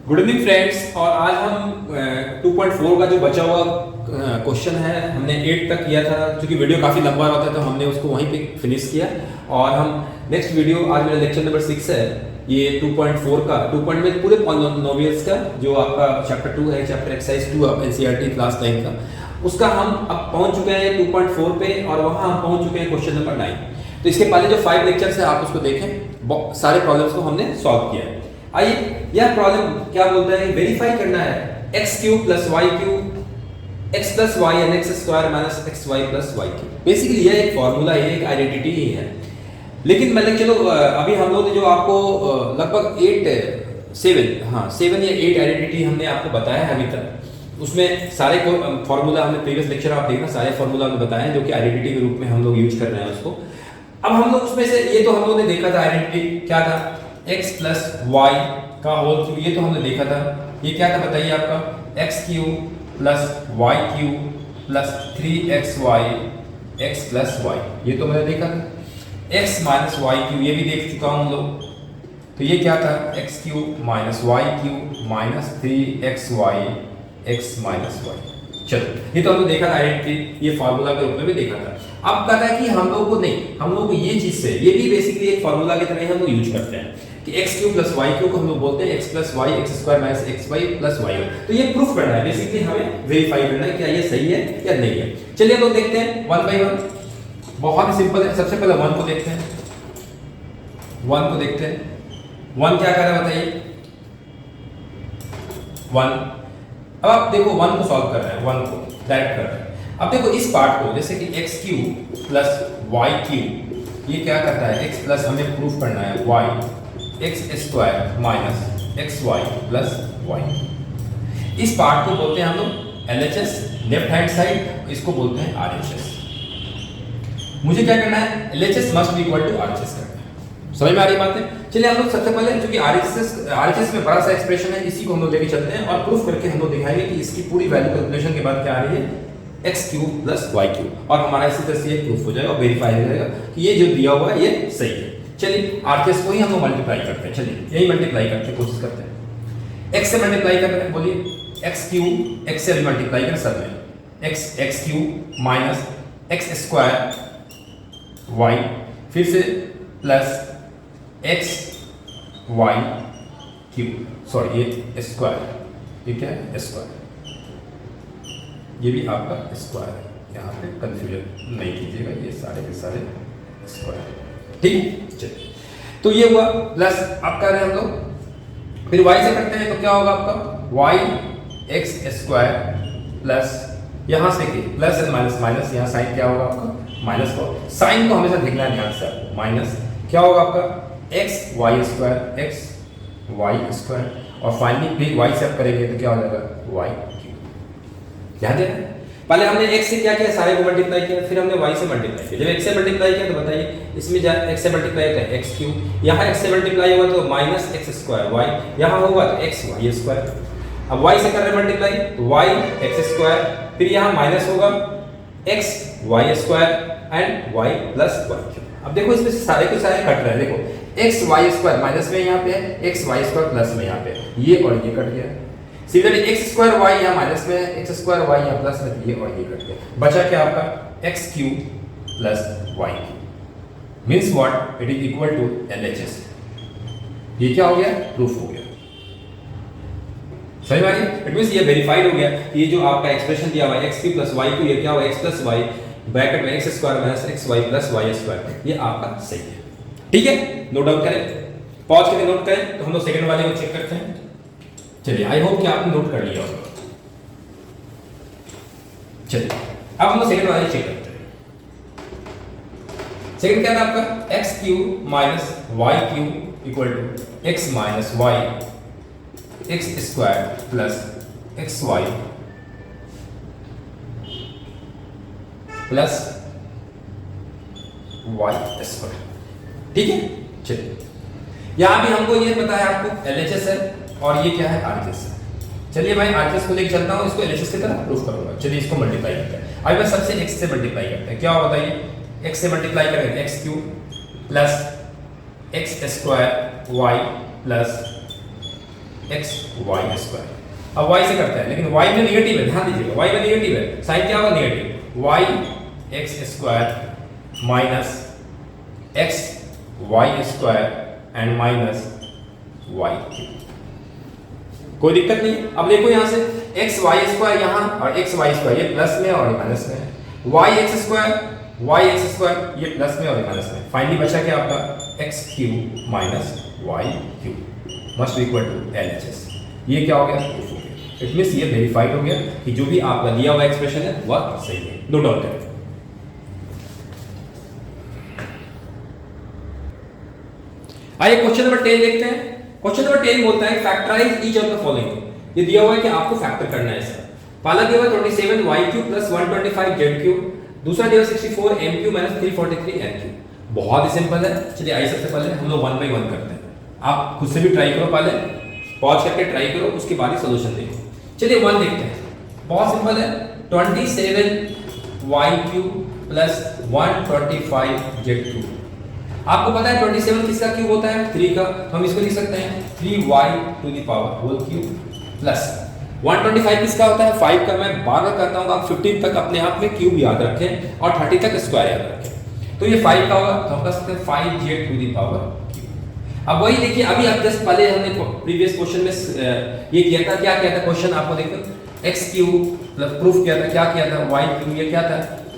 Good evening friends. और आज हम 2.4 का जो बचा हुआ क्वेश्चन है हमने 8 तक किया था। क्योंकि वीडियो काफ़ी लंबा होता है तो हमने उसको वहीं पे फिनिश किया। और हम नेक्स्ट वीडियो, आज मेरा लेक्चर नंबर 6 है, ये 2.4 का 2 में पूरे नॉवेल्स का जो आपका चैप्टर 2 है, chapter exercise 2 of NCERT class 9 का, उसका हम अब पहुंच चुके हैं 2.4 पे। और वहाँ हम पहुंच चुके हैं क्वेश्चन नंबर 9। तो इसके पहले जो 5 लेक्चर्स है आप उसको देखें, सारे प्रॉब्लम्स को हमने सॉल्व किया है। आइए, यह प्रॉब्लम क्या बोलता है, वेरीफाई करना है x cube plus y cube x plus y in x square minus x y plus y cube. Basically यह एक फॉर्मूला है, एक आइडेंटिटी ही है। लेकिन मैंने चलो अभी हम लोग ने जो आपको लगभग 7 या 8 आइडेंटिटी हमने आपको बताया है अभी तक। उसमें सारे फॉर्मूला हमने प्रीवियस लेक्चर आप देखना, सारे फॉर्मूला हमने बताए हैं जो कि आइडेंटिटी के रूप में हम लोग यूज कर रहे हैं उसको। अब हम लोग उसमें से ये तो हम लोग ने देखा था, आइडेंटिटी क्या था, x प्लस वाई का होल क्यूब, ये तो हमने देखा था। ये क्या था बताइए आपका, x cube plus y cube plus 3xy x plus y, ये तो मैंने देखा था। x माइनस वाई क्यूब, ये भी देख चुका हूँ हम लोग। तो ये क्या था, x cube minus y cube minus 3xy x minus y. चलो, ये तो हमने देखा था आइडेंटिटी, ये फार्मूला के रूप में भी देखा था। अब कहता है कि हम लोग को नहीं, हम लोग को ये चीज से, ये भी बेसिकली एक फार्मूला की तरह हम लोग यूज करते हैं कि x cube plus y cube को हम लोग बोलते हैं x plus y x square minus x y plus y. तो ये प्रूफ करना है, बेसिकली हमें वेरीफाई करना है क्या ये सही है या नहीं है। चलिए हम लोग देखते हैं 1 बाय 1। बहुत ही सिंपल है। सबसे पहले 1 को देखते हैं, 1 को देखते हैं। 1 क्या कर रहा है बताइए, 1। अब आप देखो 1 को सॉल्व कर रहे हैं, 1 को डायरेक्ट कर रहे हैं। अब देखो इस पार्ट को, जैसे कि x cube plus y cube, ये क्या करता है, x प्लस हमें प्रूफ करना है y x square minus x y plus y. इस पार्ट को बोलते हैं हम लोग LHS, लेफ्ट हैंड साइड, इसको बोलते हैं RHS। मुझे क्या करना है, LHS must be equal to RHS करना है। समझ में आ रही बात है। चलिए हम लोग सबसे पहले, क्योंकि RHS में बड़ा सा एक्सप्रेशन है, इसी को हम लोग लेके चलते हैं और प्रूफ करके हम लोग दिखाएंगे कि इसकी पूरी वैल्यू कैलकुलेशन के बाद क्या आ रही है, x cube plus y cube. और हमारा इसी तरह से ये प्रूफ हो जाएगा, वेरीफाई हो जाएगा कि ये जो दिया हुआ है ये सही है। चलिए RHS को ही हम लोग मल्टीप्लाई करते हैं। चलिए यही मल्टीप्लाई करते हैं, कोशिश करते हैं। x से मल्टीप्लाई कर रहे हैं, बोलिए एक्स क्यूब, x से मल्टीप्लाई करें सब में, x cube minus x square y, फिर से plus x y cube, sorry ये स्क्वायर, ठीक है स्क्वायर, ये भी आपका स्क्वायर है, यहाँ पे कंफ्यूजन नहीं कीजिएगा, ये सारे के सारे स्क्वायर, ठीक है। चलिए तो ये हुआ प्लस, आप कर रहे हैं हम लोग, फिर y से करते हैं तो क्या होगा आपका, y एक्स स्क्वायर प्लस, यहाँ से कि प्लस एंड माइनस माइनस, यहाँ साइन क्या होगा आपका माइनस का। साइन को हमेशा देखना है ध्यान से आपको, माइनस क्या होगा आपका x y square x y square, और फाइनली फिर y से आप करेंगे तो क्या हो जाएगा y क्यूब। ध्यान देना, पहले हमने x से क्या किया, सारे को मल्टीप्लाई किया, फिर हमने y से मल्टीप्लाई किया। जब x से मल्टीप्लाई किया तो बताइए इसमें x से मल्टीप्लाई होता है x क्यूब, यहाँ x से मल्टीप्लाई होगा तो माइनस एक्स स्क्वायर y, यहाँ होगा तो x वाई स्क्वायर। अब y से कर रहे मल्टीप्लाई तो y एक्स स्क्वायर, फिर यहाँ माइनस होगा x y square and y plus y cube. अब देखो इसमें से सारे के सारे कट रहे हैं, देखो x वाई स्क्वायर माइनस में यहाँ पे है, x वाई स्क्वायर प्लस में यहाँ पे, ये और ये कट गया। सिमिलरली एक्स स्क्वायर वाई यहाँ माइनस में है, एक्स स्क्वायर वाई यहाँ प्लस में, ये और ये कट गया। बचा क्या आपका x cube plus y cube, means what, it is equal to LHS। ये क्या हो गया, प्रूफ हो गया। समझ में आ रही है, इट मींस ये वेरीफाइड हो गया। ये जो आपका एक्सप्रेशन दिया हुआ है x cube plus y cube, ये क्या हुआ एक्स प्लस वाई ब्रैकेट में x square minus x y plus y square, ये आपका सही है। ठीक है, नोट डाउन करें, पॉज करके नोट करें। तो हम लोग सेकंड वाले को चेक करते हैं। चलिए आई होप कि आपने नोट कर लिया होगा। चलिए अब हम लोग सेकंड वाले चेक करते हैं। सेकंड क्या था आपका, x cube minus y cube equal to x minus y x square plus x y plus y square. ठीक है, चलिए यहां भी हमको ये पता है आपको LHS है और ये क्या है RHS है। चलिए मैं RHS को लेकर चलता हूं, इसको LHS की तरह प्रूफ करूंगा। चलिए इसको मल्टीप्लाई करते हैं। अभी मैं सबसे x से मल्टीप्लाई करते हैं, क्या होगा बताइए, x से मल्टीप्लाई करेंगे x cube plus x square y plus x y square. अब y से करते हैं, लेकिन y में नेगेटिव है, ध्यान दीजिएगा y में नेगेटिव है, साइन क्या होगा negative, y x square minus x y square and minus y cube. कोई दिक्कत नहीं। अब देखो यहां से एक्स वाई स्क्वायर यहां और एक्स वाई स्क्वायर ये प्लस में और माइनस में है, वाई एक्स स्क्वायर ये प्लस में और माइनस में। फाइनली बचा क्या आपका x cube minus y cube must equal to LHS. ये क्या हो गया, प्रूफ हो गया। इट मींस ये वेरीफाइड हो गया कि जो भी आपका दिया हुआ एक्सप्रेशन है वह सही है। नोट डाउन करें। आइए क्वेश्चन नंबर 10 देखते हैं। क्वेश्चन नंबर 10 बोलता है factorise each of the following. ये दिया हुआ है कि आपको फैक्टर करना है इसका। पहला दिया हुआ है 27 y cube plus 125 z cube, दूसरा दिया हुआ 64 m cube minus 343 n cube. बहुत ही सिंपल है। चलिए आइए सबसे पहले हम लोग 1 बाय 1 करते हैं। आप खुद से भी ट्राई करो, पहले पॉज करके ट्राई करो, उसके बाद ही सॉल्यूशन देखो। चलिए 1 देखते हैं। बहुत सिंपल है, 27 y cube plus 125 z cube. आपको पता है 27 किसका क्यूब होता है, 3 का, तो हम इसको लिख सकते हैं 3y to the power whole cube plus 125 किसका होता है, 5 का। मैं बार बार करता हूं, आप 15 तक अपने आप में क्यूब याद रखें और 30 तक स्क्वायर याद रखें। तो ये 5 का होगा, तो हम कर सकते हैं 5z to the power cube. अब वही देखिए, अभी अब जस्ट पहले हमने प्रीवियस क्वेश्चन में ये किया था, क्या किया था क्वेश्चन आपको देखो, x क्यूब प्लस प्रूफ किया था, क्या किया था y क्यूब, ये क्या था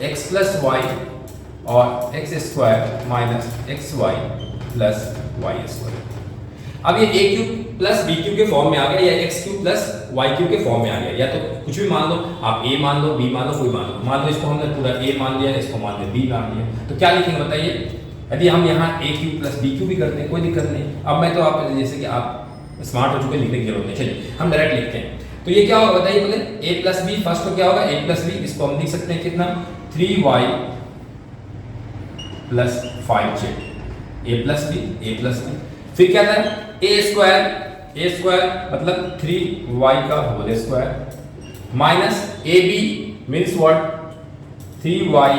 x प्लस y और x square minus x y plus y square. अब ये a cube plus B cube के फॉर्म में आ गया, या x cube plus y cube के फॉर्म में आ गया, या तो कुछ भी मान लो, आप ए मान लो, बी मान लो, कोई मान लो इसको हमने पूरा ए मान लिया, इसको मान लिया बी मान लिया, तो क्या लिखेंगे बताइए। यदि हम यहाँ ए क्यूब प्लस बी क्यूब भी करते हैं कोई दिक्कत नहीं। अब मैं तो आप जैसे कि आप स्मार्ट हो चुके, लिखने की जरूरत नहीं, चलिए हम डायरेक्ट लिखते हैं। तो ये क्या होगा बताइए, बोले ए प्लस बी, फर्स्ट तो क्या होगा ए प्लस बी, इसको हम लिख सकते हैं कितना 3y plus 5z, a plus B, फिर क्या था a स्क्वायर मतलब 3y का whole square minus ab means what 3y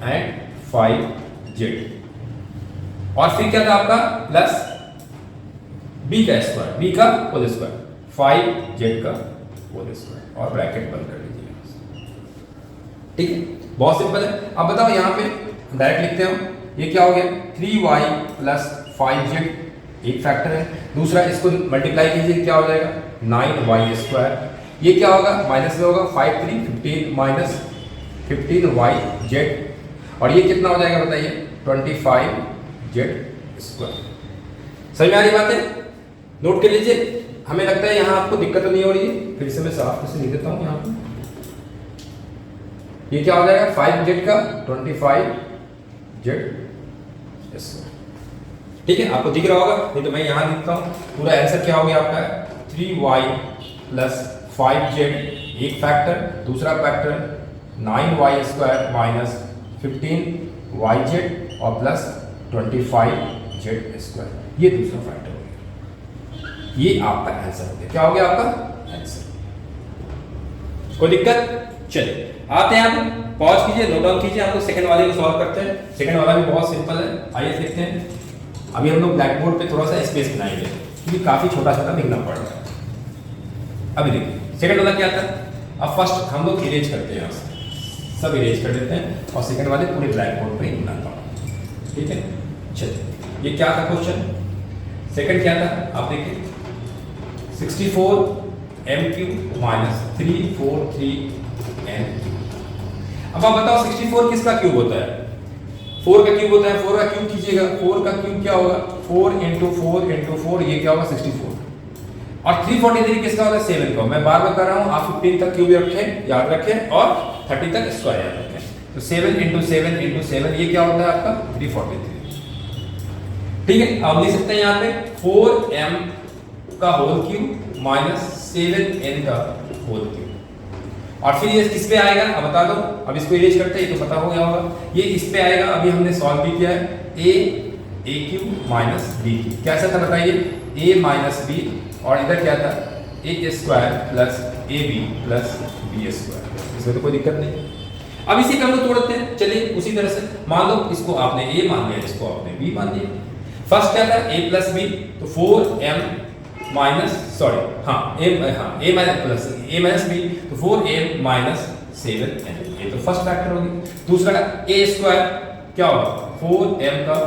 and 5z, और फिर क्या था आपका प्लस b का स्क्वायर, b का होल स्क्वायर 5z का होल स्क्वायर, और ब्रैकेट बंद कर लीजिए। ठीक है, बहुत सिंपल है। अब बताओ यहाँ पे डायरेक्ट लिखते हो, ये क्या हो गया 3y प्लस 5z, एक फैक्टर है, दूसरा इसको मल्टीप्लाई कीजिए क्या हो जाएगा 9y स्क्वायर, ये क्या होगा माइनस में होगा 5 3 15 माइनस 15yz, और ये कितना हो जाएगा बताइए 25z स्क्वायर। समझ में आ रही बात है, नोट कर लीजिए। हमें लगता है यहाँ आपको दिक्कत तो नहीं हो रही है, फिर से मैं साफ से लिख देता हूँ यहाँ पे, ये क्या हो जाएगा 5z का 25z। ठीक है, आपको दिख रहा होगा, नहीं तो मैं यहां लिखता हूं। पूरा आंसर क्या हो गया आपका 3y प्लस 5z, एक फैक्टर, दूसरा factor 9y square minus 15yz और प्लस 25z स्क्वायर, ये दूसरा फैक्टर हो गया। ये आपका आंसर हो गया। क्या हो गया आपका आंसर। कोई दिक्कत, चलिए आते हैं, आप पॉज कीजिए, नोट डाउन कीजिए, हम लोग सेकंड वाले को सॉल्व करते हैं। सेकंड वाला भी बहुत सिंपल है, आइए देखते हैं। अभी हम लोग ब्लैक बोर्ड पे थोड़ा सा स्पेस बनाएंगे क्योंकि काफी छोटा छोटा लिखना पड़ रहा है। अभी देखिए सेकंड वाला क्या था। अब फर्स्ट हम लोग इरेज करते हैं, यहाँ से सब इरेज कर देते हैं और सेकंड वाले पूरे ब्लैक बोर्ड पे बनाता हूँ। ठीक है, चलिए ये क्या था क्वेश्चन, सेकंड क्या था आप देखिए 64 m cube minus 343 n cube. अब आप बताओ 64 किसका क्यूब होता है, 4 का क्यूब होता है, 4 का क्यूब कीजिएगा, 4 का क्यूब क्या होगा 4 × 4 × 4, ये क्या होगा 64, और 343 किसका होगा 7 का। मैं बार बार कर रहा हूं, आप 15 तक क्यूब रखें, याद रखें, और 30 तक स्क्वायर याद रखें। तो 7 × 7 × 7 ये क्या होता है आपका 343। ठीक है, अब लिख सकते हैं यहाँ पे 4m का होल क्यूब माइनस 7n का होल क्यूब, और फिर ये किस पे आएगा अब बता दो। अब इसको इरेज करते हैं, ये तो पता हो गया होगा, ये इस पे आएगा। अभी हमने सॉल्व भी किया है a cube minus b cube, कैसा था बताइए a माइनस b, और इधर क्या था a square plus ab plus b square, इसमें तो कोई दिक्कत नहीं। अब इसी पे हम लोग तोड़ते हैं, चलिए उसी तरह से मान लो इसको आपने a मान लिया, इसको आपने b मान लिया। फर्स्ट क्या था a प्लस b, तो 4m माइनस सॉरी हाँ ए माइनस प्लस ए माइनस बी, तो 4m माइनस 7n, ये तो फर्स्ट फैक्टर होगी। दूसरा ए स्क्वायर क्या होगा 4m का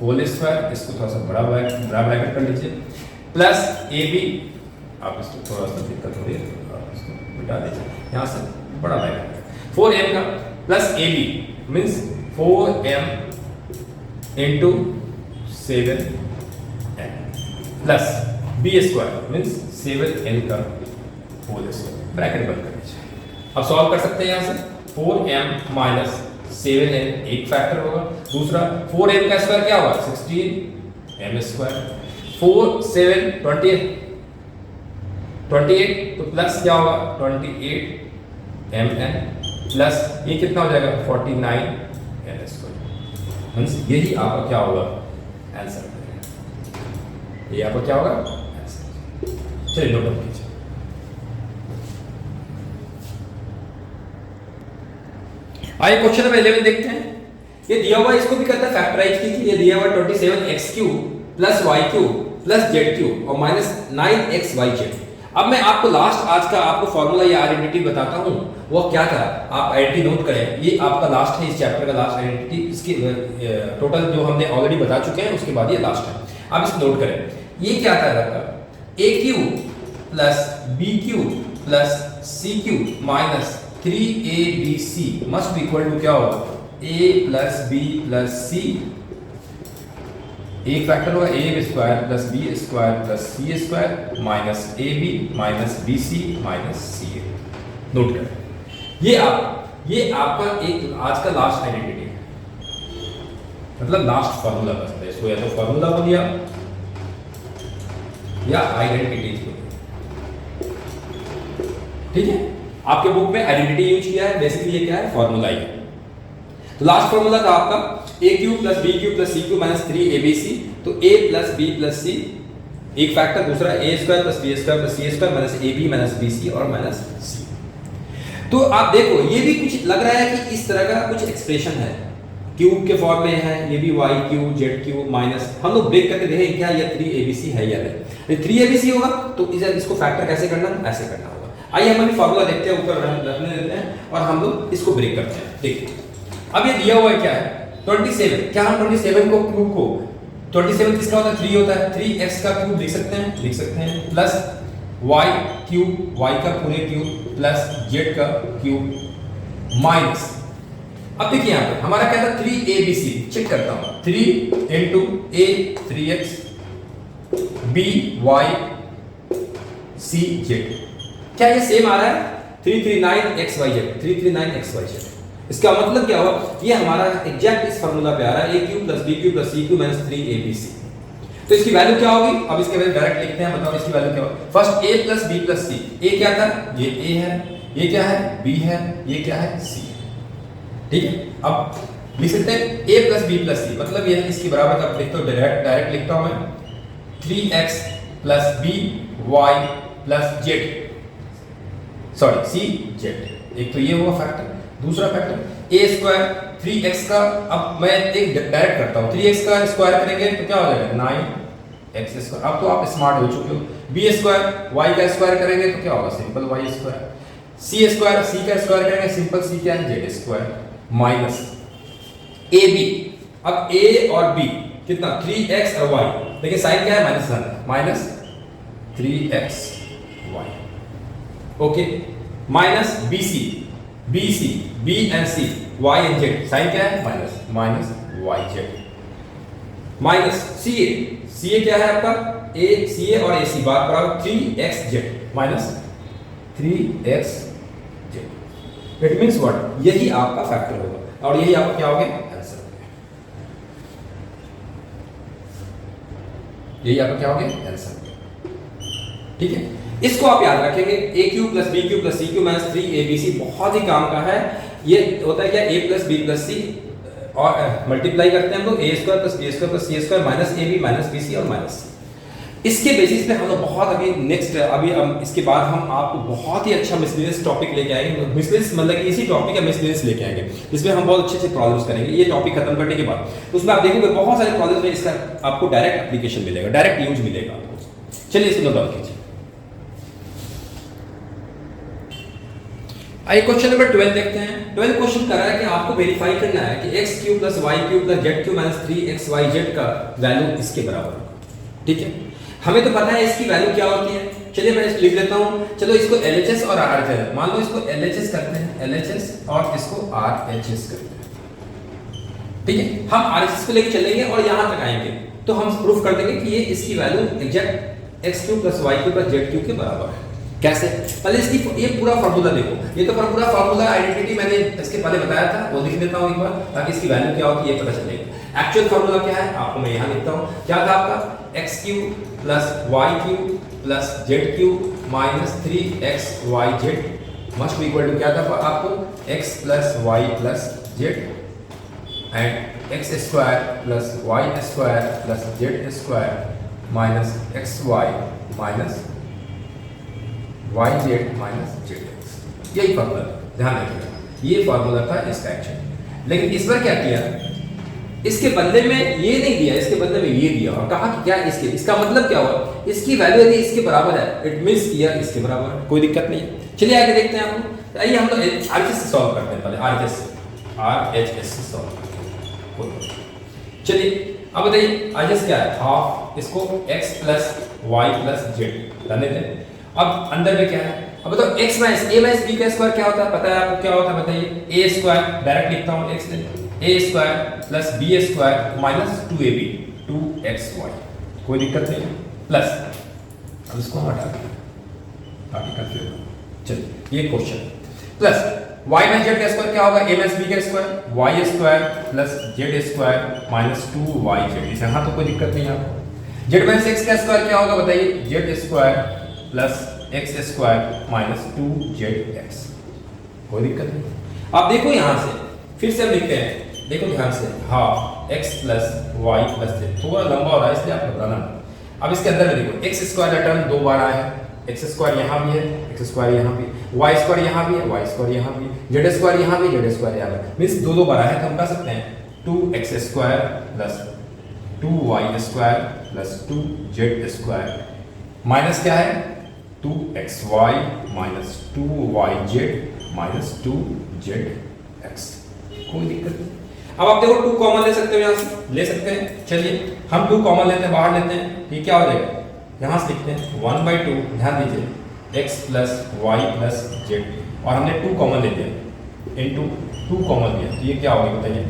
होल स्क्वायर, इसको थोड़ा सा बड़ा ब्रैकेट कर लीजिए, प्लस ए बी, आप इसको थोड़ा सा दिक्कत हो रही है तो आप इसको मिटा दीजिए, यहाँ से बड़ा ब्रैकेट 4m का plus a b means 4m into 7n plus B square means 7n का होल स्क्वायर, ब्रैकेट बंद कर दीजिए। अब सॉल्व कर सकते हैं यहाँ से 4m माइनस 7n एक फैक्टर होगा, दूसरा 4m का स्क्वायर क्या होगा 16m स्क्वायर, 4 7 28 तो प्लस क्या होगा 28mn प्लस ये कितना हो जाएगा 49n स्क्वायर, मींस यही आपका क्या होगा आंसर, ये आपका क्या होगा आंसर। चलिए नोट डाउन कीजिए। आइए क्वेश्चन नंबर 11 देखते हैं। ये दिया हुआ इसको भी करता है फैक्टराइज कीजिए। ये दिया हुआ 27x³ plus y³ plus z³ और माइनस 9xyz। अब मैं आपको लास्ट आज का आपको फॉर्मूला या आइडेंटिटी बताता हूं, वो क्या था आप आइडेंटिटी नोट करें। ये आपका लास्ट है, इस चैप्टर का लास्ट आइडेंटिटी, इसकी टोटल जो हमने ऑलरेडी बता चुके हैं, उसके बाद ये लास्ट है, आप इसको नोट करें। ये क्या था आपका a³ plus b³ plus c³ minus 3abc must be equal to क्या होगा a plus b plus c, एक फैक्टर होगा a square plus b square plus c square minus ab minus bc minus ca। Note करें, ये आपका एक आज का लास्ट आइडेंटिटी है, मतलब लास्ट फार्मूला बस है, इसको या तो फार्मूला बोलिए या आइडेंटिटी बोलिए, ठीक है। आपके बुक में आइडेंटिटी यूज किया है, बेसिकली ये क्या है फार्मूला ही है। तो लास्ट फार्मूला था आपका a³ plus b³ plus c³ minus 3abc, तो a plus b plus c एक फैक्टर, दूसरा a square plus b square plus c square minus ab minus bc और माइनस c। तो आप देखो ये भी कुछ लग रहा है कि इस तरह का कुछ एक्सप्रेशन है, क्यूब के फॉर्म में है, ये भी y³ z³ माइनस, हम लोग ब्रेक करके देखें क्या ये 3abc है या नहीं। 3abc होगा तो इसको फैक्टर कैसे करना, ऐसे करना होगा। आइए हम अभी फार्मूला देखते हैं, ऊपर रखने देते हैं और हम लोग इसको ब्रेक करते हैं। देखिए अब ये दिया हुआ है क्या है 27, क्या हम 27 को क्यूब को 27 किसका होता है 3 होता है, 3x का क्यूब लिख सकते हैं प्लस y³ y का पूरे क्यूब प्लस z का क्यूब माइनस, अब देखिए यहाँ पे हमारा क्या था 3abc, चेक करता हूँ 3 into a 3x b y c z, क्या ये सेम आ रहा है 339xyz। इसका मतलब क्या हुआ, ये हमारा एग्जैक्ट इस फार्मूला पे आ रहा है a³ plus b³ plus c³ minus 3abc। तो इसकी वैल्यू क्या होगी, अब इसके वैल्यू डायरेक्ट लिखते हैं, बताओ इसकी वैल्यू क्या होगी। First a plus b plus c, a क्या था ये a है, ये क्या है b है, ये क्या है c है, ठीक है। अब लिख सकते हैं a plus b plus c, मतलब ये इसकी बराबर अब लिखता हूँ, डायरेक्ट लिखता हूँ मैं 3x plus b y plus z, sorry c z। एक तो ये हुआ फैक्टर, दूसरा फैक्टर a स्क्वायर 3x का, अब मैं एक डायरेक्ट करता हूँ, 3x का स्क्वायर करेंगे तो क्या हो जाएगा 9x स्क्वायर। अब तो आप स्मार्ट हो चुके हो। b स्क्वायर y का स्क्वायर करेंगे तो क्या होगा simple y square, c square c का स्क्वायर करेंगे सिंपल c क्या है z स्क्वायर माइनस ab। अब a और b कितना 3x और y, देखिए साइन क्या है minus sign, minus 3xy, okay, minus bc b and c y and z, sign क्या है माइनस yz, माइनस ca क्या है आपका ca और ac बात बराबर 3xz minus 3xz। It means what, यही आपका फैक्टर होगा और यही आपका क्या होगा आंसर होगा, यही आपका क्या होगा आंसर, ठीक है। इसको आप याद रखेंगे a³ plus b³ plus c³ minus 3abc बहुत ही काम का है। ये होता है क्या a plus b plus c और मल्टीप्लाई करते हैं हम लोग a square plus b square plus c square minus ab minus bc और माइनस c। इसके बेसिस पे हम लोग बहुत अभी नेक्स्ट इसके बाद हम आपको बहुत ही अच्छा मिसलेनियस टॉपिक लेके आएंगे। मिसलेनियस मतलब कि इसी टॉपिक का मिसलेनियस लेके आएंगे जिसमें हम बहुत अच्छे अच्छे प्रॉब्लम्स करेंगे। ये टॉपिक खत्म करने के बाद उसमें आप देखोगे बहुत सारे प्रॉब्लम्स में इसका आपको डायरेक्ट एप्लीकेशन मिलेगा, डायरेक्ट यूज मिलेगा आपको। चलिए इसको नोट डाउन कीजिए। आइए क्वेश्चन नंबर 12 देखते हैं। 12 क्वेश्चन कर रहा है कि आपको वेरीफाई करना है कि x cube plus y cube plus z cube minus 3xyz का वैल्यू इसके बराबर होगा। ठीक है, हमें तो पता है इसकी वैल्यू क्या होती है। चलिए मैं लिख लेता हूं। चलो इसको LHS और RHS, मान लो इसको LHS करते हैं, LHS और इसको RHS करते हैं। ठीक है, हम RHS को लेके चलेंगे और यहां तक आएंगे तो हम प्रूफ कर देंगे कि ये इसकी value exact x cube plus y cube plus z cube के बराबर है। कैसे? पहले इसकी ये पूरा फार्मूला देखो। ये तो पूरा फार्मूला आइडेंटिटी मैंने इसके पहले बताया था, वो लिख लेता हूं एक बार ताकि इसकी वैल्यू क्या होती है ये पता चलेगा। एक्चुअल फार्मूला क्या है आपको मैं यहां लिखता हूं। क्या था आपका x cube plus y cube plus z cube minus 3xyz must be equal to क्या था आपको x plus y plus z and x square plus y square plus z square minus xy minus yz minus zx, यही formula ध्यान रखिएगा। ये formula था इसका actual. लेकिन इस बार क्या किया, इसके बदले में ये नहीं दिया, इसके बदले में ये दिया और कहा कि क्या इसका मतलब क्या हुआ, इसकी वैल्यू यदि इसके बराबर है इट मींस किया इसके बराबर है, कोई दिक्कत नहीं है। चलिए आगे देखते हैं आपको। आइए हम लोग RHS से सॉल्व करते हैं। पहले RHS से सॉल्व करते हैं। चलिए अब बताइए RHS क्या है, हाफ इसको x plus y plus z रहने दें। अब अंदर में क्या है, अब बताओ x minus a minus b का स्क्वायर क्या होता है, पता है आपको क्या होता है बताइए। a स्क्वायर डायरेक्ट लिखता हूं x a square plus b square minus 2ab 2xy, कोई दिक्कत नहीं प्लस। अब इसको हटा दें ताकि कंफ्यूज। चलिए ये question plus y minus z का स्क्वायर क्या होगा, a माइनस b का square y square plus z square minus 2yz, इसे यहां तो कोई दिक्कत नहीं है आपको। z माइनस x का स्क्वायर क्या होगा बताइए, z square plus x square minus 2zx, कोई दिक्कत नहीं। अब देखो यहां से फिर से हम लिखते हैं, देखो ध्यान से, half x plus y plus z, थोड़ा लंबा हो रहा है इसलिए आप घबराना। अब इसके अंदर में देखो x स्क्वायर का टर्म 2 बार आया है, x स्क्वायर यहां भी है, x स्क्वायर यहां भी, y स्क्वायर यहां भी है, y स्क्वायर यहां भी, z स्क्वायर यहां भी, z स्क्वायर यहां भी, मींस 2 बार आया है। तो हम कह सकते हैं 2x square plus 2y square plus 2z square minus क्या है 2xy minus 2yz minus 2zx, कोई दिक्कत नहीं। अब आप देखो 2 कॉमन ले सकते हो, यहां से ले सकते हैं। चलिए हम 2 कॉमन लेते हैं, बाहर लेते हैं, ये क्या हो जाएगा, यहां से लिखते हैं 1/2, ध्यान दीजिए x plus y plus z, और हमने 2 कॉमन ले लिया इनटू 2 कॉमन लिया, तो ये क्या हो गया बताइए,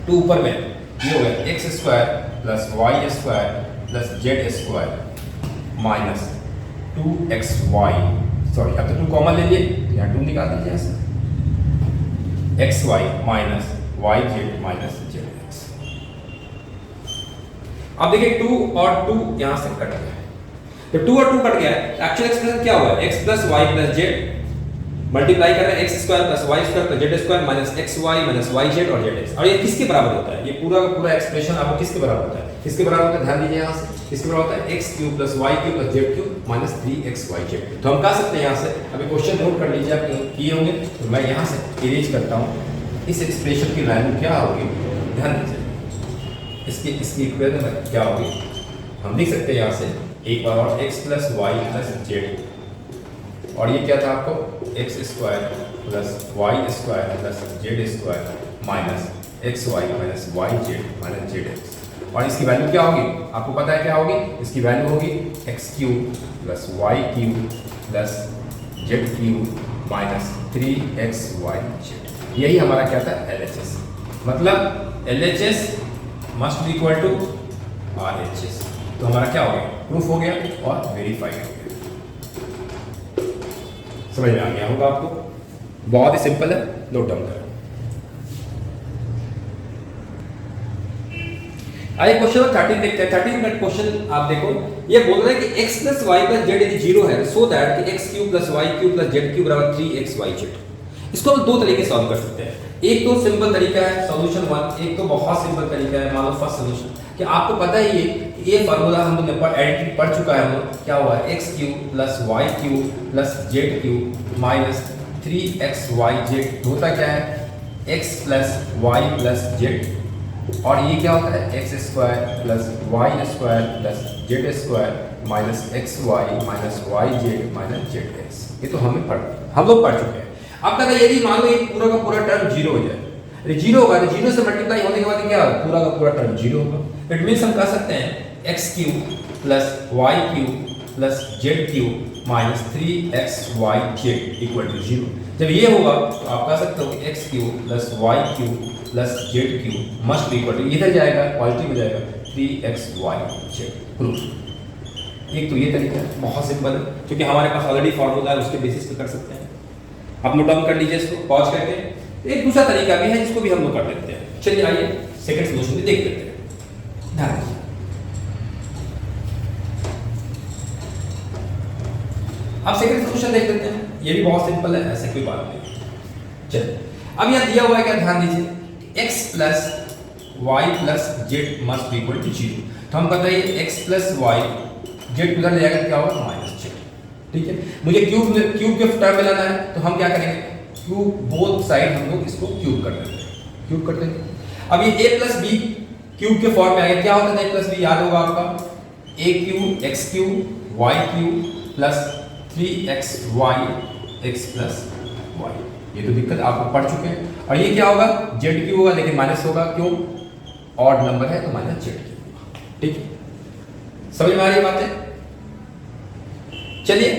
2 ऊपर में ये हो गया x square plus y square plus z square minus 2xy, sorry अब तो 2 कॉमन ले लिए, यहाँ 2 निकाल दीजिए ऐसे, xy minus yz minus zx। अब देखिए 2 और 2 यहां से कट गया, तो 2 और 2 कट गया, एक्चुअल एक्सप्रेशन क्या हुआ, x plus y plus z multiply कर रहे हैं, x square plus y square plus z square minus xy minus yz और zx, और ये किसके बराबर होता है, ये पूरा का पूरा एक्सप्रेशन आपको किसके बराबर होता है, किसके बराबर होता है, ध्यान दीजिए यहां से, किसके बराबर होता है x cube plus y cube plus z cube minus 3xyz। तो हम कह सकते हैं यहां से, अभी क्वेश्चन नोट कर लीजिए आप किए होंगे, तो मैं यहां से इरेज करता हूं, इस एक्सप्रेशन की वैल्यू क्या होगी, ध्यान दीजिए इसकी इक्वेशन क्या होगी, हम लिख सकते हैं यहां से एक बार और x plus y plus z, और ये क्या था आपको x square plus y square plus z square minus xy minus yz minus zx, और इसकी वैल्यू क्या होगी आपको पता है क्या होगी, इसकी वैल्यू होगी x cube plus y cube plus z cube minus 3xyz। यही हमारा क्या था LHS, मतलब LHS must be equal to RHS। तो हमारा क्या हो गया, प्रूफ हो गया और वेरीफाइड हो गया। समझ में आ गया होगा आपको, बहुत ही सिंपल है, नोट डाउन करें। आइए क्वेश्चन 13 देखते हैं। 13 मिनट क्वेश्चन आप देखो, ये बोल रहा है कि x plus y plus z यदि 0 है सो दैट कि x cube plus y cube plus z cube बराबर 3xyz। इसको हम 2 तरीके से सॉल्व कर सकते हैं, एक तो सिंपल तरीका है सॉल्यूशन 1, एक तो बहुत सिंपल तरीका है, मान लो फर्स्ट सॉल्यूशन कि आपको पता ही है ये फार्मूला हम लोग ने आइडेंटिटी पढ़ चुका है, हम लोग क्या हुआ x cube plus y cube plus z cube minus 3xyz होता क्या है x plus y plus z, और ये क्या होता है x square plus y square plus z square minus x y minus y z minus z x. ये तो हम लोग पढ़ चुके हैं। अब कहता है यदि मान लो ये पूरा का पूरा टर्म जीरो हो जाए, अरे जीरो होगा तो जीरो से मल्टीप्लाई होने के बाद क्या होगा, पूरा का पूरा टर्म जीरो होगा। इट मीन्स हम कह सकते हैं x cube plus y cube plus z cube minus 3xy z equal to zero. जब ये होगा तो आप कह सकते हो कि x cube plus y cube plus z cube must be equal to, इधर जाएगा पॉजिटिव हो जाएगा 3xy जेड। प्रूफ। एक तो ये तरीका है, बहुत सिंपल है, क्योंकि हमारे पास ऑलरेडी फॉर्मूला है, उसके बेसिस पे कर सकते हैं। आप नोट डाउन कर लीजिए इसको पॉज करके। एक दूसरा तरीका भी है जिसको भी हम लोग कर लेते हैं। चलिए आइए सेकंड सॉल्यूशन भी देख लेते हैं। ध्यान रखिए, अब सेकंड सॉल्यूशन देख लेते हैं। ये भी बहुत सिंपल है, ऐसे कोई बात नहीं। चलिए अब यहां दिया हुआ है क्या, ध्यान दीजिए, x plus y plus z must be equal to zero. तो हम कहते हैं x प्लस वाई जेड उधर ले जाएगा क्या होगा, माइनस जेड। ठीक है, मुझे क्यूब के टर्म में लाना है, तो हम क्या करेंगे, क्यूब बोथ साइड हम लोग इसको क्यूब कर देंगे, क्यूब कर देंगे। अब ये a प्लस बी क्यूब के फॉर्म में आएगा। क्या होता है a प्लस बी, याद होगा आपका, a cube x cube y cube plus 3xy x plus y. ये तो दिक्कत आपको पढ़ चुके हैं। और ये क्या होगा, जेड क्यूब होगा, लेकिन माइनस होगा, क्यों, ऑड नंबर है तो माइनस जेड क्यूब होगा। ठीक है, समझ में आ रही बात है। चलिए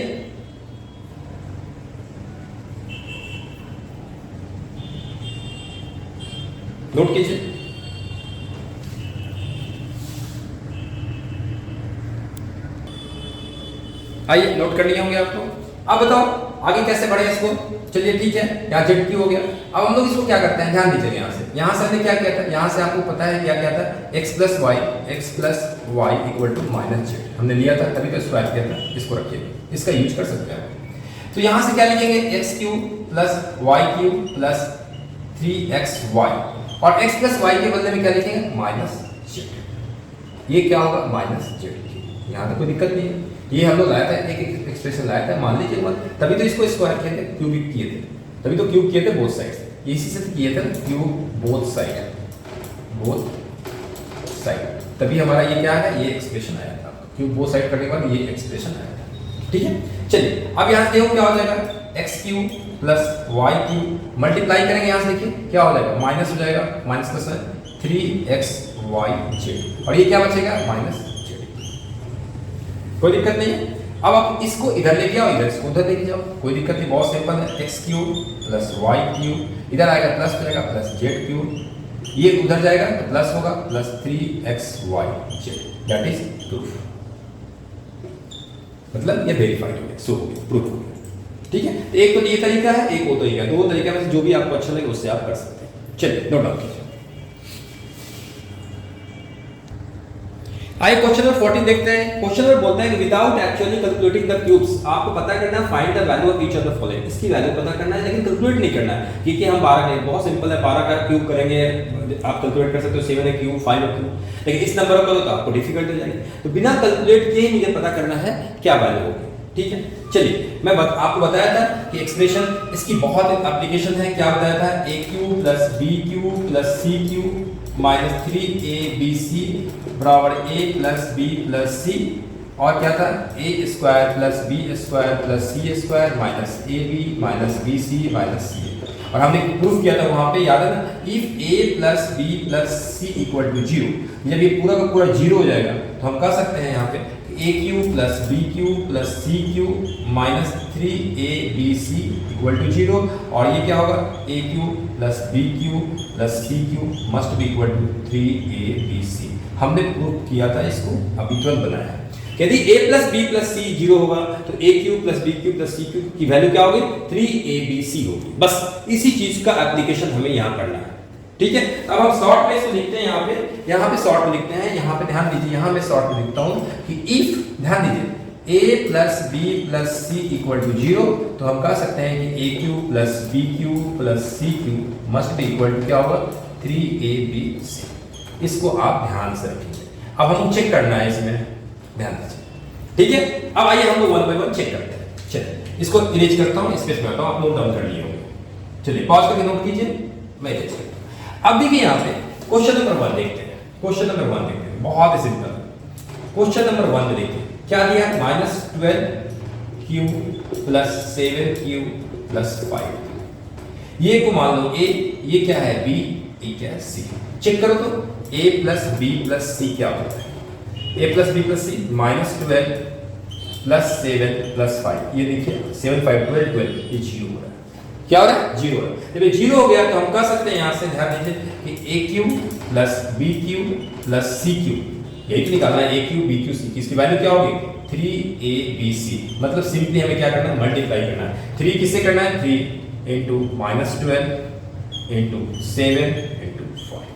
नोट कीजिए, आइए नोट कर लिए होंगे आपको। अब बताओ आगे कैसे बढ़े इसको। चलिए ठीक है, यहाँ जेड क्यू हो गया। अब हम लोग इसको क्या करते हैं, ध्यान दीजिए, यहाँ से हमने क्या किया था, यहाँ से आपको पता है क्या किया था, x plus y equal to minus z हमने लिया था, तभी तो स्क्वायर किया था। इसको रखिए, इसका यूज कर सकते हैं। तो यहाँ से क्या लिखेंगे, x cube plus y cube plus 3xy, और x प्लस वाई के बदले में क्या लिखेंगे, माइनस जेड। ये क्या होगा, माइनस जेड। यहाँ तक कोई दिक्कत नहीं है। ये हम लोग लाया था, एक एक्सप्रेशन लाया था, मान लीजिए, तभी तो इसको स्क्वायर किए थे, क्यूबिक किए थे, तभी तो क्यूब किए थे बोथ साइड। इसी से किए थे क्यूब बोथ साइड, तभी हमारा ये क्या है, ये एक्सप्रेशन आया था। क्यूब बोथ साइड करने के बाद ये एक्सप्रेशन आया था। ठीक है, चलिए अब यहाँ देखो क्या हो जाएगा, x cube plus y cube multiply करेंगे, यहाँ से देखिए क्या हो जाएगा, माइनस हो जाएगा, माइनस प्लस 3xy जेड, और ये क्या बचेगा, माइनस। कोई दिक्कत नहीं है। अब आप इसको इधर लेके आओ, इधर इसको उधर लेके जाओ, कोई दिक्कत नहीं, बहुत सिंपल है। X cube plus y cube, इधर आएगा प्लस हो जाएगा, प्लस जेड क्यूब, ये उधर जाएगा तो प्लस होगा, plus 3xy Z. That is proof, मतलब ये वेरीफाइड हो गया, सो हो गया, प्रूफ हो गया। ठीक है, एक तो ये तरीका है, एक वो तरीका है। दो तरीका में से जो भी आपको अच्छा लगे उससे आप कर सकते हैं। चलिए नोट डाउन कीजिए। आइए क्वेश्चन नंबर 14 देखते हैं। क्वेश्चन नंबर बोलता है कि without actually calculating the cubes, आपको पता करना है find the value of each of the following. इसकी वैल्यू पता करना है, लेकिन कैलकुलेट नहीं करना है, क्योंकि हम 12 नहीं, बहुत सिंपल है, 12 का क्यूब करेंगे आप कैलकुलेट कर सकते हो, 7 है क्यूब 5 है क्यूब, लेकिन इस नंबर को तो आपको डिफिकल्ट हो जाएगी। तो बिना कैलकुलेट किए ही मुझे पता करना है क्या वैल्यू होगी। ठीक है, चलिए मैं आपको बताया था कि एक्सप्रेशन इसकी बहुत एप्लीकेशन है। क्या बताया था, a cube plus B cube plus C cube minus 3abc बराबर a plus B plus C, और क्या था, a square plus B square plus C square minus ab minus B C minus C. और हमने प्रूफ किया था वहां पे, याद है ना, if a plus B plus c equal to zero, जब ये पूरा का पूरा जीरो हो जाएगा तो हम कह सकते हैं यहाँ पे a cube plus B cube plus C cube minus 3abc equal to zero, और ये क्या होगा, a cube plus B cube plus C cube must be equal to 3abc। हमने प्रूफ किया था इसको, अभी तुरंत बनाया है। यदि a plus B plus c zero होगा तो a cube plus B cube plus C cube की वैल्यू क्या होगी, 3abc होगी। बस इसी चीज का एप्लीकेशन हमें यहाँ करना है। ठीक है, अब हम शॉर्ट में इसको लिखते हैं, यहाँ पे शॉर्ट में लिखते हैं। यहाँ पे ध्यान दीजिए, यहाँ मैं शॉर्ट में लिखता हूँ कि इफ, ध्यान दीजिए, a plus B plus c equal to zero, तो हम कह सकते हैं कि a cube plus B cube plus C cube must be equal to क्या होगा, 3abc। इसको आप ध्यान से रखिए। अब हम चेक करना है इसमें, ध्यान दीजिए। ठीक है, अब आइए हम लोग 1 बाय 1 चेक करते हैं। चलिए इसको इरेज करता हूँ, स्पेस में आता हूँ, आप नोट डाउन कर लिए होंगे। चलिए पॉज करके नोट कीजिए, मैं इरेज करता हूँ। अब देखिए यहाँ पे क्वेश्चन नंबर 1 देखते हैं। क्वेश्चन नंबर 1 देखते हैं, बहुत ही सिंपल। क्वेश्चन नंबर 1 में देखिए क्या दिया? -12q plus 7q plus 5। ये को मान लो a, ये क्या है b, ये क्या है c। चेक करो तो a plus b plus c क्या होता है? a plus b plus c -12 plus 7 plus 5। ये देखिए 7 5 12 12, ये 0 हो रहा है। क्या हो रहा है? 0 हो रहा है। जब ये 0 हो गया तो हम कह सकते हैं यहाँ से, ध्यान दीजिए कि aq plus bq plus cq, यही तो निकालना है। aq bq c, इसकी वैल्यू क्या होगी? 3abc। मतलब सिंपली हमें क्या करना है? मल्टीप्लाई करना है। 3 किससे करना है? 3 इंटू -12 इंटू 7 इंटू 5।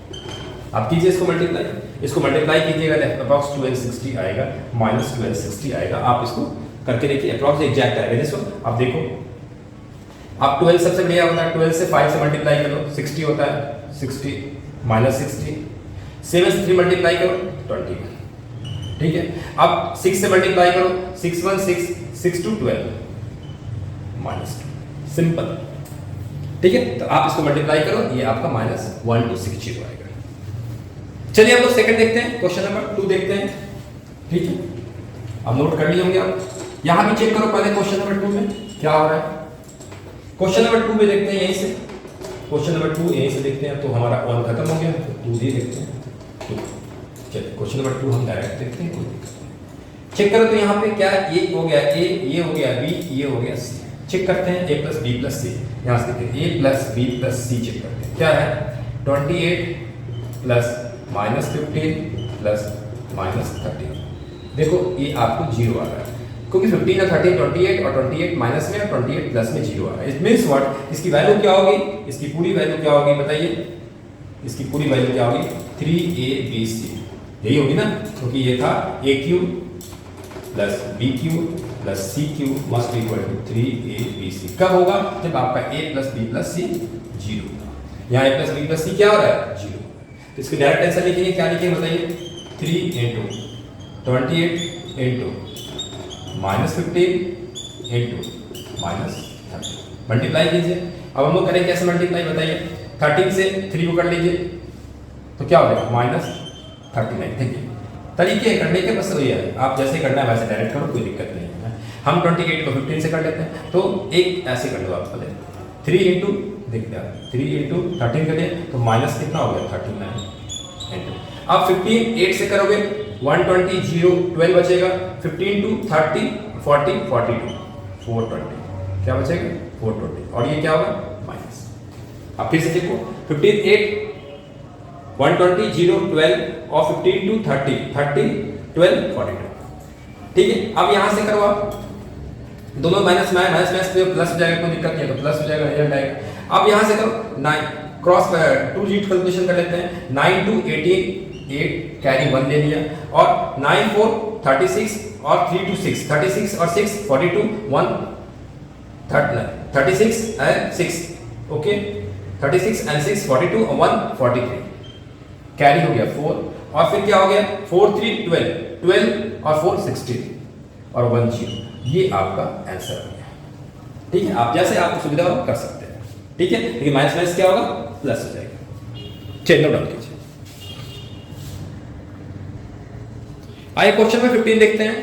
आप कीजिए इसको मल्टीप्लाई, इसको मल्टीप्लाई कीजिएगा तो अप्रॉक्स 1260 आएगा, -1260 आएगा। आप इसको करके देखिए, अप्रॉक्स एग्जैक्ट आएगा। जैसे आप देखो, आप 12 सबसे बढ़िया होता है, 12 से 5 से मल्टीप्लाई करो 60 होता है, 60 -60, 7 से 3 मल्टीप्लाई करो 21। ठीक है, अब 6 से मल्टीप्लाई करो, 6 1 6, 6 2 12 -2, सिंपल। ठीक है, तो आप इसको मल्टीप्लाई करो, ये आपका -1260 आएगा। चलिए हम लोग सेकंड देखते हैं, क्वेश्चन नंबर 2 देखते हैं। ठीक है, अब नोट कर लिए होंगे आप, यहां भी चेक करो पहले क्वेश्चन नंबर 2 में क्या हो रहा है। क्वेश्चन नंबर 2 में देखते हैं, यहीं से क्वेश्चन नंबर 2 यहीं से देखते हैं। तो हमारा 1 खत्म हो गया, तो 2 ही देखते हैं। तो चलिए क्वेश्चन नंबर 2 हम डायरेक्ट देखते हैं, कोई दिक्कत नहीं। चेक करो तो यहाँ पे क्या ये हो गया a, ये हो गया b, ये हो गया c। चेक करते हैं a plus b plus c, यहाँ से देखते हैं a plus b plus c। Check करते हैं क्या है? 28 प्लस -15 प्लस -13। देखो ये आपको 0 आ रहा है, क्योंकि 15 और 13 28, और 28 माइनस में और 28 प्लस में 0 आ रहा है। It means what? इसकी वैल्यू क्या होगी? इसकी पूरी वैल्यू क्या होगी बताइए? इसकी पूरी वैल्यू क्या होगी? 3abc, यही होगी ना, क्योंकि ये था aq plus bq plus cq must equal to 3abc। कब होगा? जब आपका a plus b plus c 0 होगा। यहाँ a plus b plus c क्या हो रहा है? 0। तो इसको डायरेक्ट आंसर लिखेंगे, क्या लिखेंगे बताइए? 3 इंटू 28 इंटू -15 इंटू -30, मल्टीप्लाई कीजिए। अब हम लोग करें कैसे मल्टीप्लाई बताइए? 13 से 3 को कर लीजिए तो क्या हो जाएगा? -39। देखिए तरीके करने के बस वही है, आप जैसे करना है वैसे डायरेक्ट करो, कोई दिक्कत नहीं है। हम 28 को 15 से कर लेते हैं, तो एक ऐसे कर लो आप पहले। 3 इंटू देखते हैं, 3 इंटू 13 करें तो माइनस कितना हो गया? 39 इंटू। अब 15 8 से करोगे 120 0 12 बचेगा, 15 टू 30 40 42 420, क्या बचेगा? 420। और ये क्या होगा? माइनस। अब फिर से देखो, 15 8 120 0 12 और 15 टू 30 30 12 42। ठीक है, अब यहां से करो आप, दोनों माइनस में प्लस हो जाएगा, कोई दिक्कत नहीं है, तो प्लस हो जाएगा, रिजल्ट आएगा। अब यहां से करो 9 क्रॉस 2 डिजिट कैलकुलेशन कर लेते हैं। 9 टू 18 8 कैरी 1 ले लिया, और 9 4 36 और 3 टू 6 36 और 6 42 1 36 and 6 ओके, 36 and 6 42 और 1 43, कैरी हो गया 4, और फिर क्या हो गया? 4 3 12 12 और 4 16 और 1 0। ये आपका आंसर हो गया। ठीक है, आप जैसे आपको सुविधा हो कर सकते हैं। ठीक है, लेकिन माइनस माइनस क्या होगा? प्लस हो जाएगा। चलिए नोट डाउन कीजिए। आइए क्वेश्चन में 15 देखते हैं।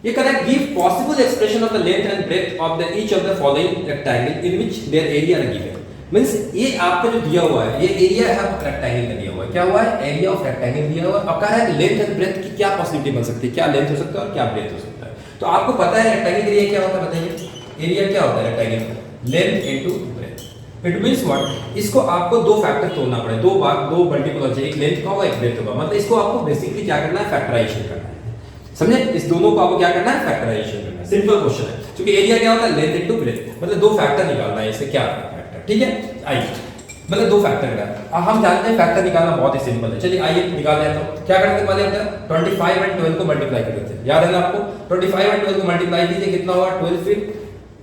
ये कह रहा है give possible expression of the length and breadth of the each of the following rectangle in which their area are given. Means ये आपका जो दिया हुआ है, ये एरिया है रेक्टेंगल का दिया हुआ है। क्या हुआ है? एरिया ऑफ रेक्टेंगल दिया हुआ है। अब कह रहा है लेंथ एंड ब्रेथ की क्या पॉसिबिलिटी बन सकती है, क्या लेंथ हो सकता है और क्या ब्रेथ हो सकता है। तो आपको पता है रेक्टेंगल एरिया क्या होता है बताइए? एरिया क्या होता है रेक्टेंगल का? Length into breath. It means what? इसको आपको दो फैक्टर तोड़ना पड़े, दो मल्टीपल हो जाए, एक लेंथ का होगा एक ब्रेथ होगा। मतलब इसको आपको बेसिकली क्या करना है? फैक्टराइजेशन करना है। समझे? इस दोनों को आपको क्या करना है? फैक्टराइजेशन करना है। सिंपल क्वेश्चन है, क्योंकि एरिया क्या होता है? लेंथ इनटू ब्रेथ, मतलब दो फैक्टर निकालना है। इससे क्या फैक्टर? ठीक है, आइए मतलब दो फैक्टर का। अब हम जानते हैं फैक्टर निकालना बहुत ही सिंपल है। चलिए आइए निकाल लेते हैं। क्या करते हैं? पहले होता है 25 और 12 को मल्टीप्लाई कर देते हैं। याद है ना आपको? 25 और 12 को मल्टीप्लाई कीजिए, कितना होगा? 12 फिर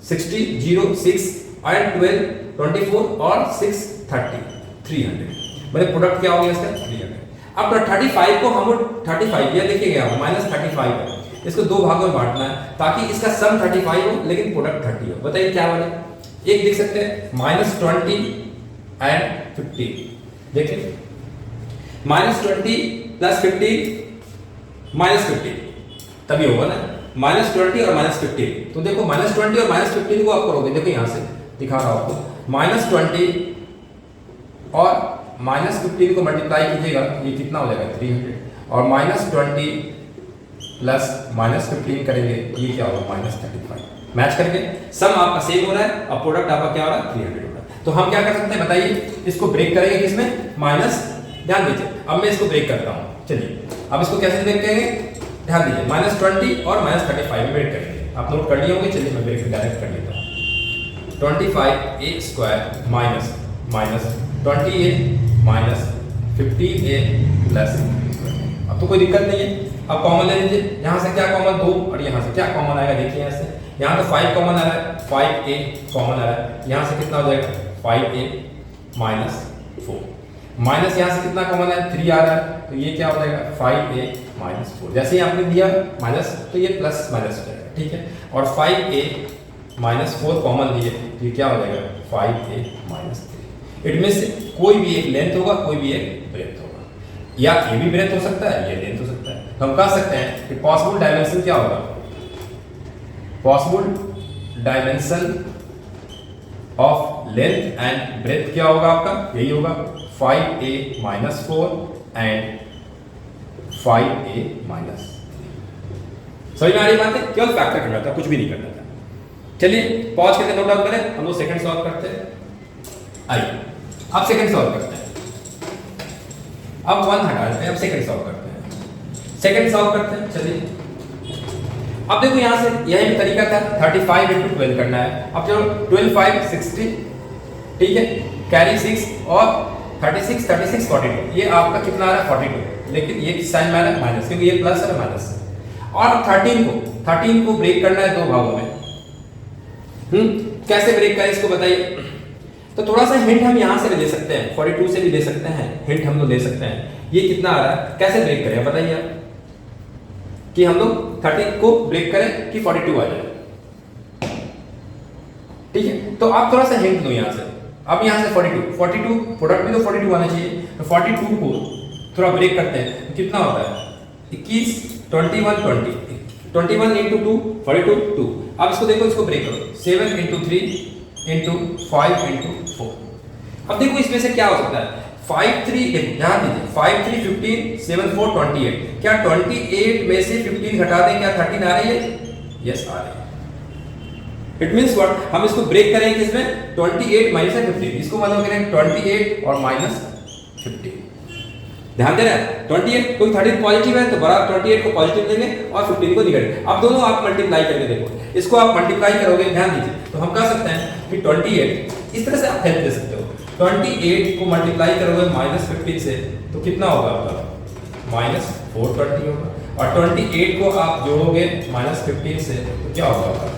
60 0 6 और 12 24 और 6 30 300। मतलब प्रोडक्ट क्या हो गया इसका? 300। अब 35 को हम 35 ये देखिएगा -35 है, इसको दो भागों में बांटना है ताकि इसका सम 35 हो लेकिन प्रोडक्ट 30 हो। बताइए क्या बने? एक देख सकते हैं -20 एंड 50। देखिए -20 + 50 -50 तभी होगा ना, -20 और -15। तो देखो -20 और -15 को आप करोगे, देखो यहाँ से दिखा रहा हूँ आपको, -20 और -15 को मल्टीप्लाई कीजिएगा, ये कितना हो जाएगा 300, और -20 प्लस -15 करेंगे, ये क्या होगा -35। मैच करके सम आपका सेम हो रहा है और प्रोडक्ट आपका क्या हो रहा है 300 हो रहा है। तो हम क्या कर सकते हैं बताइए, इसको ब्रेक करेंगे किसमें, माइनस, ध्यान दीजिए अब मैं इसको ब्रेक करता हूँ। चलिए अब इसको कैसे ब्रेक करेंगे, ध्यान दीजिए -20 और -35 में ब्रेक करेंगे, आप नोट कर लिए होंगे। चलिए मैं ब्रेक डायरेक्ट कर लेता हूँ। 25a² minus 20a minus 15a plus, अब तो कोई दिक्कत नहीं है। अब कॉमन ले लीजिए, यहाँ से क्या कॉमन 2 और यहाँ से क्या कॉमन आएगा, देखिए यहाँ से, यहाँ तो 5 कॉमन आ रहा है, 5a कॉमन आ रहा है, यहाँ से कितना हो जाएगा 5a माइनस 4, माइनस यहाँ से कितना कॉमन है 3 आ रहा है, तो ये क्या हो जाएगा 5a माइनस 4। जैसे ही आपने दिया माइनस तो ये प्लस माइनस हो जाएगा, ठीक है। और 5a माइनस 4 कॉमन लिए तो ये क्या हो जाएगा 5a माइनस 3। इट मीन्स कोई भी एक लेंथ होगा, कोई भी एक ब्रेथ होगा, या ये भी ब्रेथ हो सकता है, ये लेंथ हो सकता है। तो हम कह सकते हैं कि पॉसिबल डायमेंशन क्या होगा, possible dimension of length and breadth क्या होगा आपका, यही होगा 5a minus 4 and 5a minus 3। समझ में आ रही बात है, केवल फैक्टर करना था, कुछ भी नहीं करना था। चलिए पॉज करके नोट डाउन करें, हम लोग सेकंड सॉल्व करते हैं। आइए अब सेकंड सॉल्व करते हैं, अब 1 हटा देते हैं, अब सेकंड सॉल्व करते हैं, सेकंड सॉल्व करते हैं। चलिए अब देखो यहाँ से यही तरीका था, 35 × 12 करना है। अब चलो 12 5 60, ठीक है, कैरी 6 और 36 36 42, ये आपका कितना आ रहा है 42, लेकिन ये साइन में आ रहा है माइनस, क्योंकि ये प्लस है माइनस है। और 13 को ब्रेक करना है 2 भागों में। कैसे ब्रेक करें इसको बताइए। तो थोड़ा सा हिंट हम यहाँ से भी दे सकते हैं, 42 से भी दे सकते हैं, हिंट हम लोग दे सकते हैं। ये कितना आ रहा है, कैसे ब्रेक करें बताइए आप, कि हम लोग 30 को ब्रेक करें कि 42 आ जाए, ठीक है। तो आप थोड़ा सा हिंट दो यहाँ से, अब यहाँ से 42 प्रोडक्ट में तो 42 आना चाहिए, तो 42 को थोड़ा ब्रेक करते हैं, तो कितना होता है 21 21 21 इंटू 2 42 2। अब इसको देखो, इसको ब्रेक करो, 7 × 3 × 5 × 4। अब देखो इसमें से क्या हो सकता है, 5 3, ध्यान दीजिए 5 3 15 7 4 28, क्या 28 में से 15 घटा दें, क्या 13 आ रही है, यस आ रही है। इट मींस व्हाट, हम इसको ब्रेक करेंगे किसमें 28 माइनस 15, इसको मतलब करेंगे 28 और माइनस 15। ध्यान दे रहे हैं, 28 कोई 13 पॉजिटिव है तो बराबर 28 को पॉजिटिव लेंगे और 15 को निगेटिव। अब दोनों आप मल्टीप्लाई करके देखो, इसको आप मल्टीप्लाई करोगे, ध्यान दीजिए, तो हम कह सकते हैं कि 28, इस तरह से आप हेल्प दे सकते हो, 28 को मल्टीप्लाई करोगे -15 से तो कितना होगा आपका -420 होगा, और 28 को आप जोड़ोगे -15 से तो क्या होगा आपका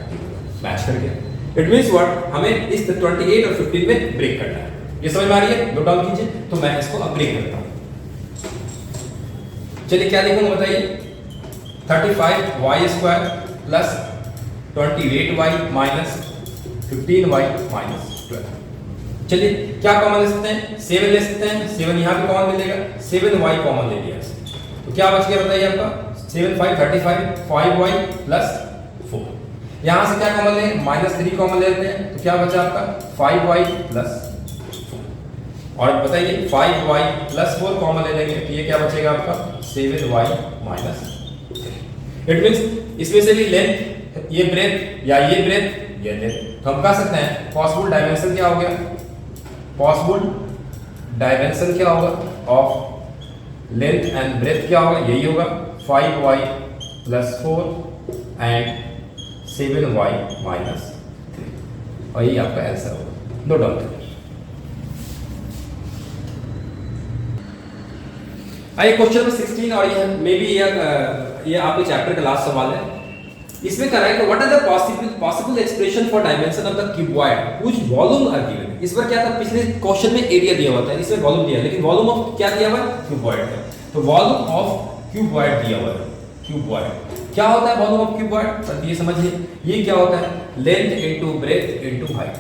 30, मैच कर गया। इट मींस व्हाट, हमें इस 28 और 15 में ब्रेक करना है। ये समझ में आ रही है, नोट डाउन कीजिए। तो मैं इसको अब ब्रेक करता हूं। चलिए क्या लिखूंगा बताइए, 35y² plus 28y minus 15y minus 12। चलिए क्या कॉमन ले सकते हैं, 7 ले सकते हैं, 7 यहाँ पे कॉमन मिलेगा, 7y कॉमन ले लिया, तो क्या बच गया बताइए आपका 7 5 35 5y प्लस 4। यहाँ से क्या कॉमन ले, -3 कॉमन ले लेते हैं, तो क्या बचा आपका 5y प्लस 4। और बताइए 5y प्लस 4 कॉमन ले लेंगे तो ये क्या बचेगा आपका 7y माइनस 3। इट मींस इसमें से भी लेंथ, ये ब्रेथ या ये ब्रेथ ये लेंथ, तो हम कह सकते हैं पॉसिबल डायमेंशन क्या हो गया, पॉसिबल डायमेंशन क्या होगा ऑफ लेंथ एंड ब्रेथ क्या होगा, यही होगा 5y plus 4 and 7y minus 3, और यही आपका आंसर होगा। नोट डाउन करिए। आइए क्वेश्चन नंबर 16, और ये मे बी ये आपके चैप्टर का लास्ट सवाल है। इसमें कह रहा है कि what are the possible expression for dimension of the cuboid which volume are given. इस बार क्या था, पिछले क्वेश्चन में एरिया दिया हुआ था, इसमें वॉल्यूम दिया, लेकिन वॉल्यूम ऑफ क्या दिया हुआ है, क्यूबॉइड है। तो वॉल्यूम ऑफ क्यूबॉइड दिया हुआ है, क्यूबॉइड क्या होता है वॉल्यूम ऑफ क्यूबॉइड, ये समझिए, ये क्या होता है length into breadth into height.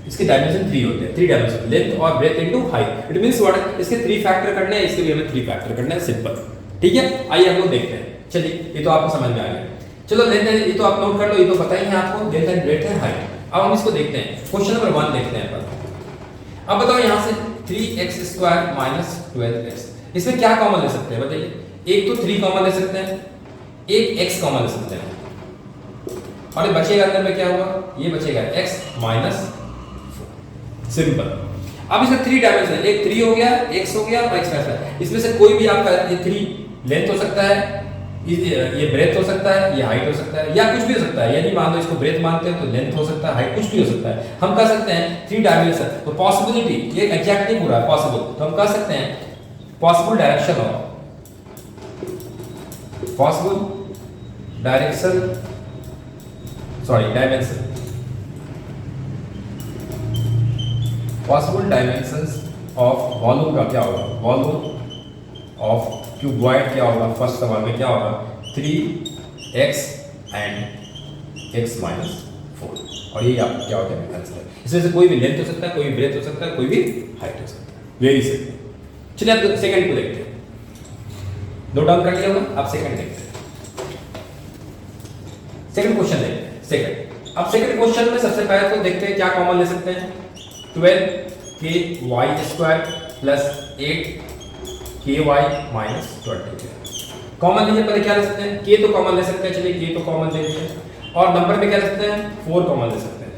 इसके डायमेंशन 3 होते हैं, 3 डायमेंशन, लेंथ और breadth into height. It means what, इसके 3 फैक्टर करने हैं, इसके भी हमें 3 फैक्टर करना है, सिंपल, ठीक है। आइए हम लोग देखते हैं। चलिए ये तो आपको समझ में आ गया। चलो लेंथ एंड, ये तो आप नोट कर लो, ये तो पता ही है आपको, लेंथ एंड ब्रेड्थ है, हाइट। अब हम इसको देखते हैं, क्वेश्चन नंबर 1 देखते हैं पर। अब बताओ यहाँ से 3x² - 12x, इसमें क्या कॉमन ले सकते हैं बताइए? एक तो 3 कॉमन ले सकते हैं, एक x कॉमन ले सकते हैं, और ये बचेगा अंदर में क्या होगा? ये बचेगा x - 4, सिंपल। अब इसका 3 डायमेंशन, एक 3 हो गया, x हो गया और x है। इसमें से कोई भी आपका ये 3 लेंथ हो सकता है, ये ब्रेथ हो सकता है, ये हाइट हो सकता है, या कुछ भी हो सकता है। यानी मान लो इसको ब्रेथ मानते हैं तो लेंथ हो सकता है, हाइट कुछ भी हो सकता है। हम कह सकते हैं 3 डायमेंशन, तो पॉसिबिलिटी, ये एग्जैक्ट नहीं पूरा पॉसिबल, तो हम कह सकते हैं possible direction of, possible direction, sorry dimension, possible dimensions of volume का क्या होगा? वॉल्यूम ऑफ क्यूबॉइड क्या होगा? फर्स्ट सवाल में क्या होगा? 3x एंड x - 4, और ये आपका क्या होता है आंसर। इसमें से कोई भी लेंथ हो सकता है, कोई भी ब्रेथ हो सकता है, कोई भी हाइट हो सकता है, वेरी सिंपल। चलिए अब सेकंड को देखते हैं, नोट डाउन कर लिया होगा, आप सेकंड देखते हैं, सेकंड क्वेश्चन देखते हैं। सेकंड, अब सेकंड क्वेश्चन में सबसे पहले तो देखते हैं क्या कॉमन ले सकते हैं। 12ky² + 8ky - 20 कॉमन लीजिए। पहले क्या ले सकते हैं? k तो कॉमन ले सकते हैं, चलिए k तो कॉमन ले लेते हैं, और नंबर में क्या ले सकते हैं? 4 कॉमन ले सकते हैं,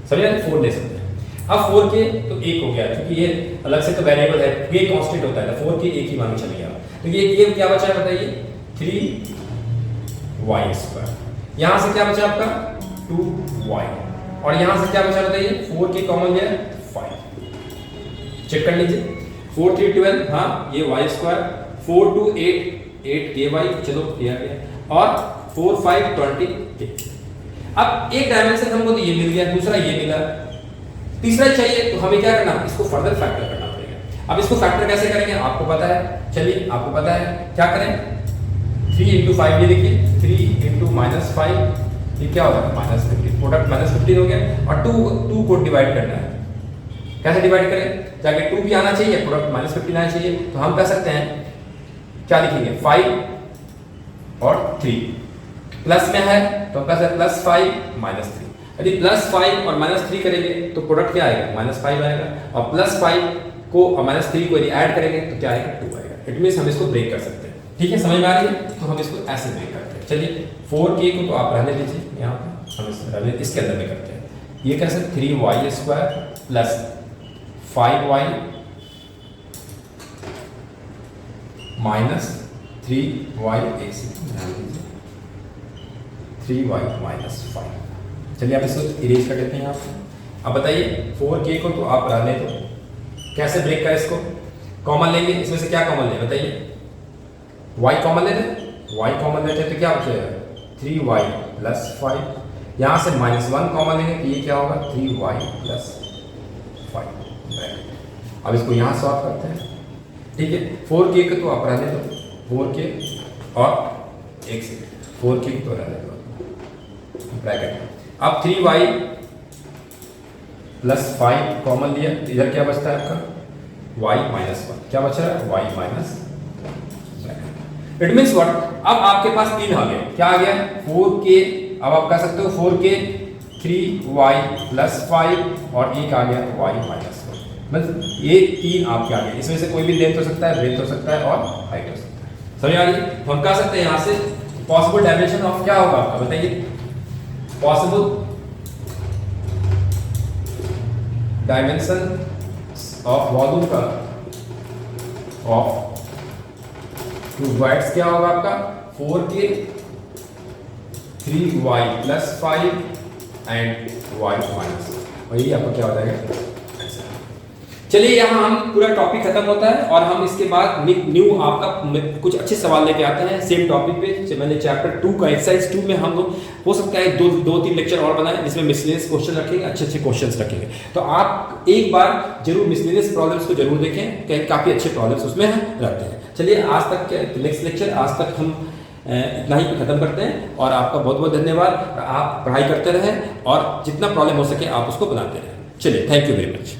समझे? 4 ले सकते हैं। अब 4k तो 1 हो गया, क्योंकि ये अलग से तो वेरिएबल है, k कांस्टेंट होता है, 4k 1 ही मान के चलिए आप। तो ये क्या बचा है बताइए? 3y²। यहां से क्या बचा आपका? 2y, और यहां से क्या बचा बताइए? 4k कॉमन लिया, 5। चेक कर लीजिए, 4 3 12, हाँ ये y², 4 2 8 8ky, चलो ये आ गया, और 4 5 20k। अब एक डायमेंशन हमको तो ये मिल गया, दूसरा ये मिला, तीसरा चाहिए, तो हमें क्या करना? इसको फर्दर फैक्टर करना पड़ेगा। अब इसको फैक्टर कैसे करेंगे आपको पता है, चलिए आपको पता है क्या करें? 3 × 5, ये देखिए 3 × -5, ये क्या होगा? -15, प्रोडक्ट -15 हो गया, और 2 को डिवाइड करना है। कैसे डिवाइड करें? जाके 2 भी आना चाहिए, प्रोडक्ट -15 आना चाहिए, तो हम कह सकते हैं क्या लिखेंगे? 5 और 3 प्लस में है, तो हम कह सकते हैं +5 - 3। यदि +5 और -3 करेंगे तो प्रोडक्ट क्या आएगा? -5 आएगा, और +5 को और -3 को यदि ऐड करेंगे तो क्या आएगा? 2 आएगा। इट मींस हम इसको ब्रेक कर सकते हैं, ठीक है, समझ में आ रही है? तो हम इसको ऐसे ब्रेक करते हैं। चलिए 4k को तो आप रहने दीजिए, यहाँ पे हम इसके अंदर में करते हैं। ये कैसे? 3y² + 5y - 3y, 3y - 5। चलिए आप इसको इरेज कर देते हैं यहाँ पे। अब बताइए 4k को तो आप रहने दो, कैसे ब्रेक करें इसको? कॉमन लेंगे, इसमें से क्या कॉमन लें बताइए? y कॉमन ले लें, y कॉमन लेते हैं तो क्या बचेगा? 3y + 5। यहाँ से -1 कॉमन लेंगे तो ये क्या होगा? 3y + 5। अब इसको यहाँ सॉल्व करते हैं, ठीक है। 4k को तो आप रहने दो, 4k और 4k को तो रहने दो ब्रैकेट। अब 3y + 5 कॉमन लिया, इधर क्या बचता है आपका? y - 1, क्या बच रहा है? y minus. It means what? अब आपके पास 3 आ गए, क्या आ गया? 4k, अब आप कह सकते हो 4k 3y + 5, और एक आ गया y - 1। मतलब ये 3 आपके आ गए, इसमें से कोई भी लेंथ हो सकता है, ब्रेथ हो सकता है, और हाइट हो सकता है। समझ आ रही है? हम कह सकते हैं यहाँ से पॉसिबल डायमेंशन ऑफ क्या होगा आपका बताइए? पॉसिबल डायमेंशन ऑफ वॉल्यूम का ऑफ क्यूबॉइड्स क्या होगा आपका? 4k 3y + 5 and y minus, और ये आपका क्या हो जाएगा? चलिए यहाँ हम पूरा टॉपिक खत्म होता है, और हम इसके बाद न्यू आपका कुछ अच्छे सवाल लेके आते हैं सेम टॉपिक पे। मैंने चैप्टर 2 का एक्सरसाइज 2 में हम लोग हो सकता है 2-3 लेक्चर और बनाएं, जिसमें मिसलेनियस क्वेश्चन रखेंगे, अच्छे क्वेश्चंस रखेंगे। तो आप एक बार जरूर मिसलेनियस प्रॉब्लम्स को जरूर देखें, कहीं काफ़ी अच्छे प्रॉब्लम्स उसमें रहते हैं। चलिए आज तक नेक्स्ट लेक्चर आज तक हम इतना ही खत्म करते हैं, और आपका बहुत बहुत धन्यवाद। आप पढ़ाई करते रहें, और जितना प्रॉब्लम हो सके आप उसको बनाते रहें। चलिए, थैंक यू वेरी मच।